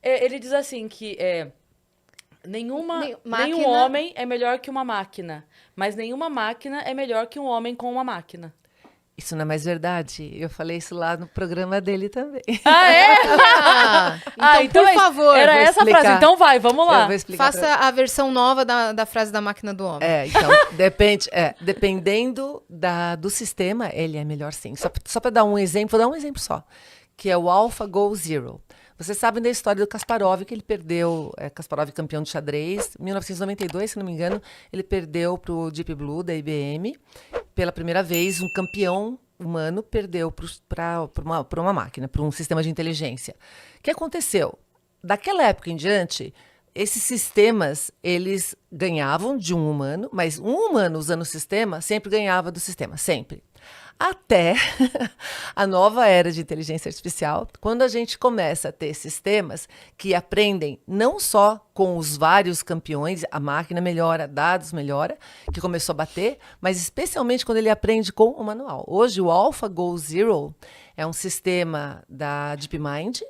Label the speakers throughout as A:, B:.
A: Ele diz assim que nenhum
B: Máquina.
A: homem é melhor que uma máquina, mas nenhuma máquina é melhor que um homem com uma máquina.
C: Isso não é mais verdade. Eu falei isso lá no programa dele também.
A: Ah, é?
B: Então, por
A: é isso.
B: favor,
A: Era
C: vou
A: essa a
C: explicar.
A: frase. Então vai, vamos
C: Eu
A: lá.
C: vou explicar
B: faça a versão nova da frase da máquina do homem.
C: Então, dependendo do sistema, ele é melhor sim. Só para dar um exemplo, vou dar um exemplo só, que é o AlphaGo Zero. Vocês sabem da história do Kasparov, que ele perdeu, Kasparov campeão de xadrez, em 1992, se não me engano, ele perdeu para o Deep Blue, da IBM. Pela primeira vez, um campeão humano perdeu para uma máquina, para um sistema de inteligência. O que aconteceu? Daquela época em diante, esses sistemas, eles ganhavam de um humano, mas um humano usando o sistema sempre ganhava do sistema, sempre. Até a nova era de inteligência artificial, quando a gente começa a ter sistemas que aprendem não só com os vários campeões, a máquina melhora, dados melhora, que começou a bater, mas especialmente quando ele aprende com o manual. Hoje, o AlphaGo Zero é um sistema da DeepMind,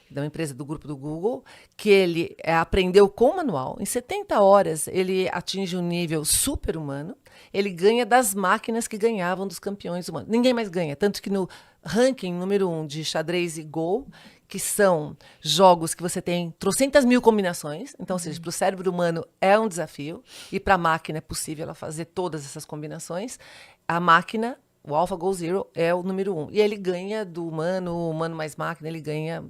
C: da empresa do grupo do Google, que ele aprendeu com o manual. Em 70 horas, ele atinge um nível super-humano. Ele ganha das máquinas que ganhavam dos campeões humanos. Ninguém mais ganha. Tanto que no ranking número 1 de xadrez e Go, que são jogos que você tem trocentas mil combinações, então, ou seja, para o cérebro humano é um desafio, e para a máquina é possível ela fazer todas essas combinações, a máquina... O AlphaGo Zero é o número 1. E ele ganha do humano, humano mais máquina, ele ganha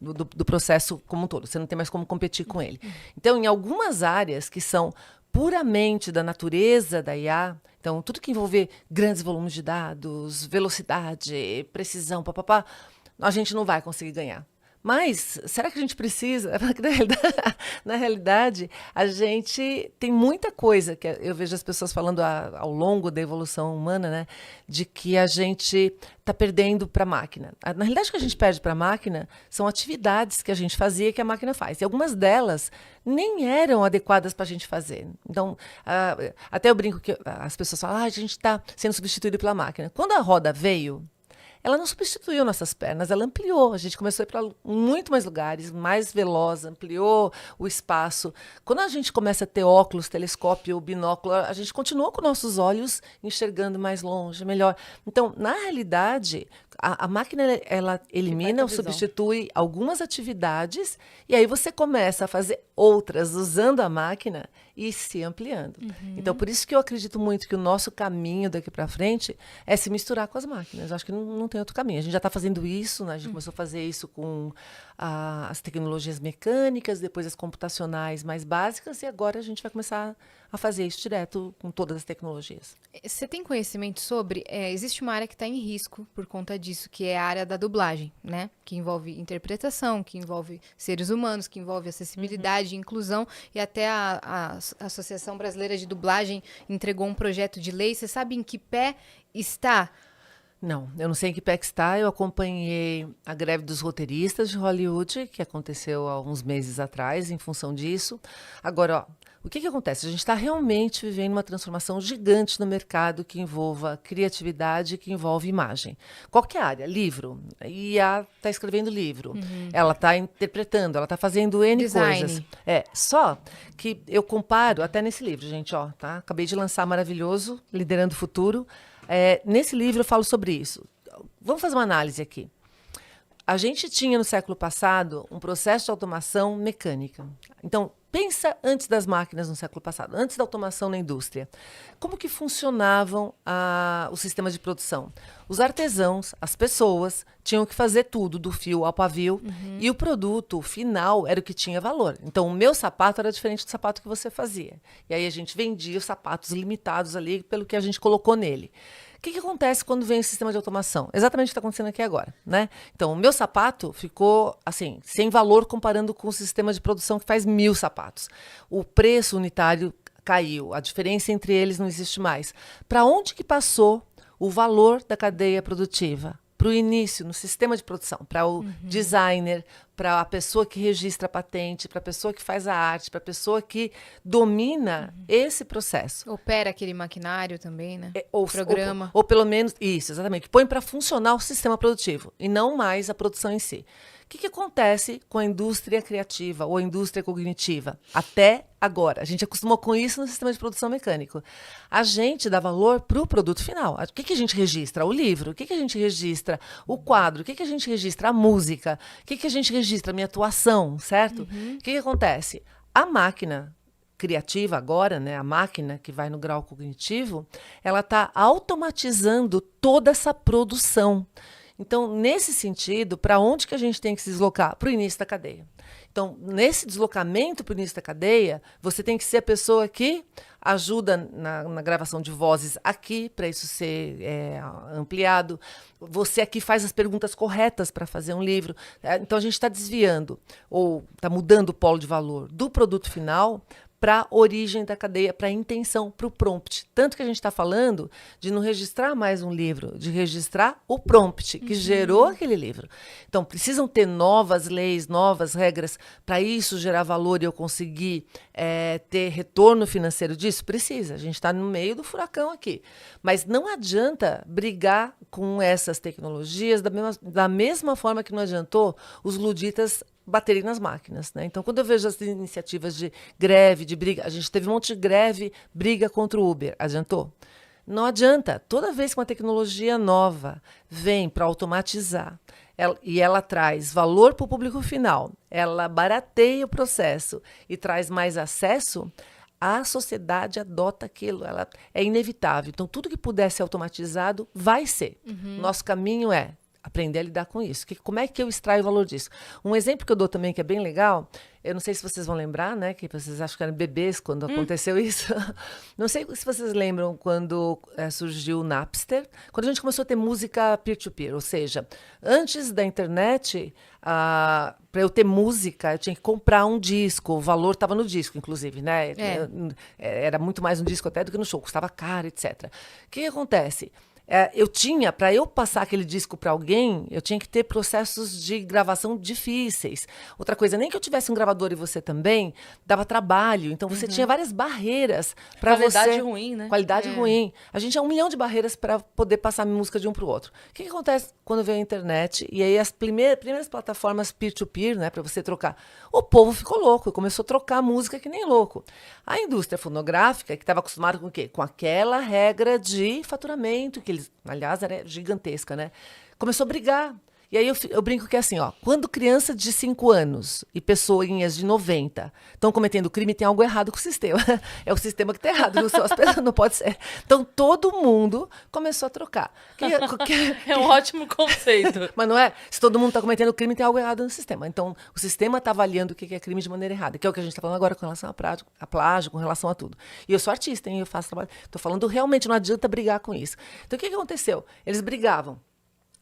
C: do processo como um todo. Você não tem mais como competir com ele. Então, em algumas áreas que são puramente da natureza da IA, então, tudo que envolver grandes volumes de dados, velocidade, precisão, papapá, a gente não vai conseguir ganhar. Mas, será que a gente precisa? Na realidade, a gente tem muita coisa, que eu vejo as pessoas falando ao longo da evolução humana, né, de que a gente está perdendo para a máquina. Na realidade, o que a gente perde para a máquina são atividades que a gente fazia que a máquina faz. E algumas delas nem eram adequadas para a gente fazer. Então, até eu brinco que as pessoas falam, a gente está sendo substituído pela máquina. Quando a roda veio, ela não substituiu nossas pernas, ela ampliou. A gente começou a ir para muito mais lugares, mais veloz, ampliou o espaço. Quando a gente começa a ter óculos, telescópio, binóculo, a gente continua com nossos olhos enxergando mais longe, melhor. Então, na realidade, a máquina ela elimina ou substitui algumas atividades e aí você começa a fazer outras usando a máquina e se ampliando. Então, por isso que eu acredito muito que o nosso caminho daqui para frente é se misturar com as máquinas. Eu acho que não tem outro caminho. A gente já está fazendo isso, né? A gente começou a fazer isso com as tecnologias mecânicas, depois as computacionais mais básicas, e agora a gente vai começar a fazer isso direto com todas as tecnologias.
B: Você tem conhecimento sobre... existe uma área que está em risco por conta disso, que é a área da dublagem, né? Que envolve interpretação, que envolve seres humanos, que envolve acessibilidade, inclusão, e até a Associação Brasileira de Dublagem entregou um projeto de lei. Você sabe em que pé está?
C: Não, eu não sei em que pé que está. Eu acompanhei a greve dos roteiristas de Hollywood, que aconteceu há uns meses atrás, em função disso. Agora, o que acontece? A gente está realmente vivendo uma transformação gigante no mercado que envolva criatividade, que envolve imagem. Qualquer área, livro. A IA está escrevendo livro. Ela está interpretando, ela está fazendo N
B: Design.
C: coisas. Só que eu comparo, até nesse livro, gente, tá? Acabei de lançar maravilhoso, Liderando o Futuro. Nesse livro eu falo sobre isso. Vamos fazer uma análise aqui. A gente tinha no século passado um processo de automação mecânica. Então, pensa antes das máquinas no século passado, antes da automação na indústria. Como que funcionavam os sistemas de produção? Os artesãos, as pessoas, tinham que fazer tudo, do fio ao pavio, e o produto final era o que tinha valor. Então, o meu sapato era diferente do sapato que você fazia. E aí a gente vendia os sapatos limitados ali pelo que a gente colocou nele. O que acontece quando vem o sistema de automação? Exatamente o que está acontecendo aqui agora, né? Então, o meu sapato ficou, assim, sem valor comparando com o sistema de produção que faz 1000 sapatos. O preço unitário caiu, a diferença entre eles não existe mais. Para onde que passou o valor da cadeia produtiva? Para o início, no sistema de produção, para o designer, para a pessoa que registra a patente, para a pessoa que faz a arte, para a pessoa que domina esse processo.
B: Opera aquele maquinário também, né?
C: Programa. Ou pelo menos, isso, exatamente, que põe para funcionar o sistema produtivo e não mais a produção em si. que acontece com a indústria criativa ou a indústria cognitiva? Até agora. A gente acostumou com isso no sistema de produção mecânico. A gente dá valor para o produto final. O que a gente registra? O livro. O que a gente registra? O quadro. O que a gente registra? A música. O que a gente registra? A minha atuação, certo? O que acontece? A máquina criativa agora, né, a máquina que vai no grau cognitivo, ela está automatizando toda essa produção. Então, nesse sentido, para onde que a gente tem que se deslocar? Para o início da cadeia. Então, nesse deslocamento para o início da cadeia, você tem que ser a pessoa que ajuda na gravação de vozes aqui, para isso ser ampliado. Você aqui faz as perguntas corretas para fazer um livro. Então, a gente está desviando, ou está mudando o polo de valor do produto final para a origem da cadeia, para a intenção, para o prompt. Tanto que a gente está falando de não registrar mais um livro, de registrar o prompt que gerou aquele livro. Então, precisam ter novas leis, novas regras para isso gerar valor e eu conseguir ter retorno financeiro disso? Precisa. A gente está no meio do furacão aqui. Mas não adianta brigar com essas tecnologias da mesma forma que não adiantou os luditas baterem nas máquinas, né? Então, quando eu vejo as iniciativas de greve, de briga, a gente teve um monte de greve, briga contra o Uber. Adiantou? Não adianta. Toda vez que uma tecnologia nova vem para automatizar e ela traz valor para o público final, ela barateia o processo e traz mais acesso, a sociedade adota aquilo. Ela é inevitável. Então, tudo que puder ser automatizado vai ser. Nosso caminho é aprender a lidar com isso. Como é que eu extraio o valor disso? Um exemplo que eu dou também, que é bem legal, eu não sei se vocês vão lembrar, né, que vocês acham que eram bebês quando aconteceu isso. Não sei se vocês lembram quando surgiu o Napster, quando a gente começou a ter música peer-to-peer, ou seja, antes da internet, para eu ter música, eu tinha que comprar um disco, o valor estava no disco, inclusive, né? Era muito mais no disco até do que no show, custava caro, etc. O que acontece? Para eu passar aquele disco para alguém, eu tinha que ter processos de gravação difíceis. Outra coisa, nem que eu tivesse um gravador e você também, dava trabalho. Então, você tinha várias barreiras para você...
A: Qualidade ruim, né?
C: Qualidade ruim. A gente tinha 1 milhão de barreiras para poder passar música de um para o outro. O que acontece quando veio a internet? E aí, as primeiras plataformas peer-to-peer, né, para você trocar. O povo ficou louco e começou a trocar música que nem louco. A indústria fonográfica, que estava acostumada com o quê? Com aquela regra de faturamento, que eles, aliás, era gigantesca, né? Começou a brigar. E aí eu brinco que é assim, ó, quando criança de 5 anos e pessoinhas de 90 estão cometendo crime, tem algo errado com o sistema. É o sistema que está errado, não pode ser. Então, todo mundo começou a trocar.
A: É um ótimo conceito.
C: Mas não é? Se todo mundo está cometendo crime, tem algo errado no sistema. Então, o sistema está avaliando o que é crime de maneira errada, que é o que a gente está falando agora com relação a plágio, com relação a tudo. E eu sou artista, hein? Eu faço trabalho. Estou falando realmente, não adianta brigar com isso. Então, o que aconteceu? Eles brigavam.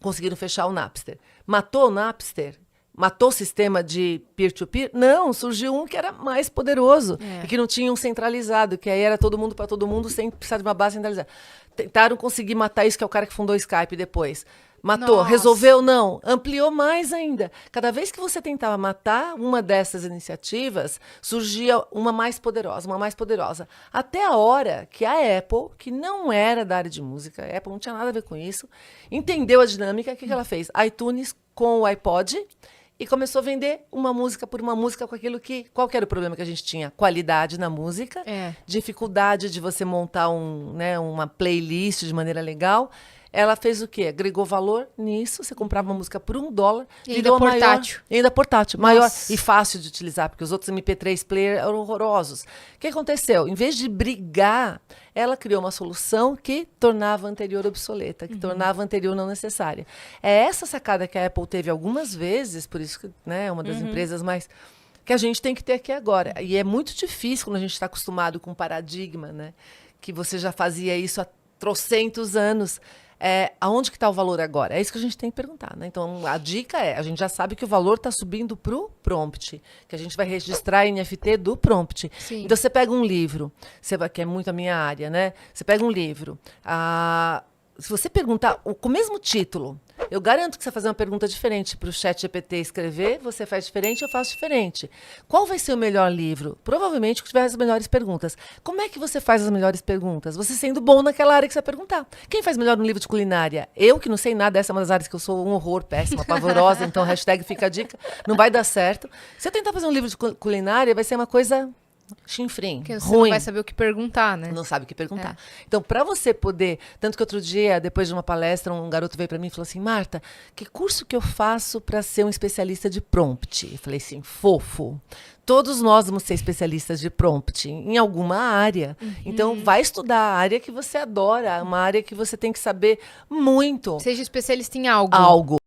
C: Conseguiram fechar o Napster. Matou o Napster? Matou o sistema de peer-to-peer? Não, surgiu um que era mais poderoso e que não tinha um centralizado, que aí era todo mundo para todo mundo sem precisar de uma base centralizada. Tentaram conseguir matar isso, que é o cara que fundou o Skype depois. Matou,
B: Nossa.
C: resolveu? Não. Ampliou mais ainda. Cada vez que você tentava matar uma dessas iniciativas, surgia uma mais poderosa, uma mais poderosa. Até a hora que a Apple, que não era da área de música, a Apple não tinha nada a ver com isso, entendeu a dinâmica, o que ela fez? iTunes com o iPod e começou a vender uma música por uma música com aquilo que... Qual que era o problema que a gente tinha? Qualidade na música, dificuldade de você montar uma playlist de maneira legal. Ela fez o quê? Agregou valor nisso. Você comprava uma música por $1,
B: e
C: virou
B: ainda portátil.
C: Ainda portátil. Maior e fácil de utilizar, porque os outros MP3 player eram horrorosos. O que aconteceu? Em vez de brigar, ela criou uma solução que tornava a anterior obsoleta, que tornava a anterior não necessária. É essa sacada que a Apple teve algumas vezes, por isso que é uma das empresas mais... que a gente tem que ter aqui agora. E é muito difícil quando a gente está acostumado com um paradigma, né? Que você já fazia isso há trocentos anos. Aonde que está o valor agora? É isso que a gente tem que perguntar, né? Então, a dica a gente já sabe que o valor está subindo para o prompt, que a gente vai registrar em NFT do prompt.
B: Sim.
C: Então, você pega um livro, que é muito a minha área, né? Você pega um livro, se você perguntar com o mesmo título, Eu garanto que você vai fazer uma pergunta diferente para o chat GPT escrever, você faz diferente, eu faço diferente. Qual vai ser o melhor livro? Provavelmente o que tiver as melhores perguntas. Como é que você faz as melhores perguntas? Você sendo bom naquela área que você vai perguntar. Quem faz melhor no livro de culinária? Eu, que não sei nada, essa é uma das áreas que eu sou um horror, péssima, pavorosa, então hashtag fica a dica, não vai dar certo. Se eu tentar fazer um livro de culinária, vai ser uma coisa chinfrim,
B: Porque você
C: ruim.
B: não vai saber o que perguntar, né?
C: Não sabe o que perguntar. Então, para você poder... Tanto que outro dia, depois de uma palestra, um garoto veio para mim e falou assim, Marta, que curso que eu faço para ser um especialista de prompt? Eu falei assim, fofo. Todos nós vamos ser especialistas de prompt em alguma área. Então, vai estudar a área que você adora, uma área que você tem que saber muito.
B: Seja especialista em algo.
C: Algo.